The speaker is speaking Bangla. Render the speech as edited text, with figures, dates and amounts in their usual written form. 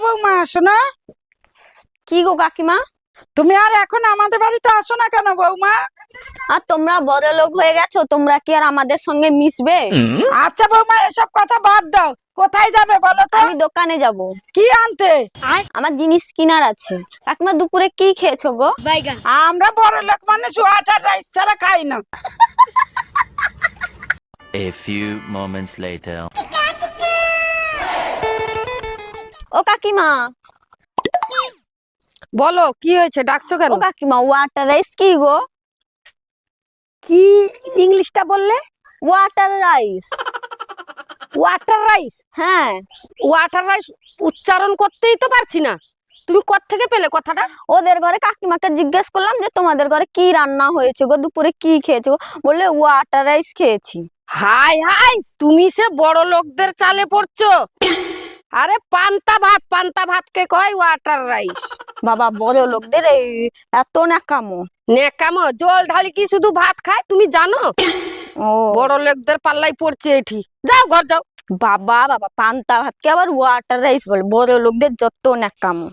বৌমা শোনো। কি গো কাকিমা? তুমি আর এখন আমাদের বাড়িতে আসো না কেন বৌমা? আর তোমরা বড় লোক হয়ে গেছো, তোমরা কি আর আমাদের সঙ্গে মিশবে? আচ্ছা বৌমা এসব কথা বাদ দাও, কোথায় যাবে বলো তো? আমি দোকানে যাব, কি আনতে? আমার জিনিস কিনার আছে। কাকিমা দুপুরে কি খেয়েছো গো? আমরা বড় লোক মানুষ ওয়াটার রাইস ছাড়া খাই না। A few moments later. ও কাকিমা, বলো কি হয়েছে, ডাকছো কেন? ও কাকিমা, ওয়াটার রাইস কি গো? কি ইংলিশটা বললে? Water rice. Water rice? হ্যাঁ। ওয়াটার রাইস উচ্চারণ করতেই তো পারছি না, তুমি কোত্থেকে পেলে কথাটা? ওদের ঘরে কাকিমাকে জিজ্ঞেস করলাম যে তোমাদের ঘরে কি রান্না হয়েছে গো, দুপুরে কি খেয়েছো? বললে ওয়াটার রাইস খেয়েছি। হাই হাই, তুমি সে বড় লোকদের চালে পড়ছো। আরে পান্তা ভাত, পান্তা ভাতকে কয় ওয়াটার রাইস। বাবা, বড় লোকদের এই এত ন্যাকামো। নেকামো, জল ঢালি কি শুধু ভাত খায় তুমি জানো? ও বড় লোকদের পাল্লাই পড়ছে এটি। যাও ঘর যাও। বাবা বাবা, পান্তা ভাতকে আবার ওয়াটার রাইস বলে, বড় লোকদের যত ন্যাকামো।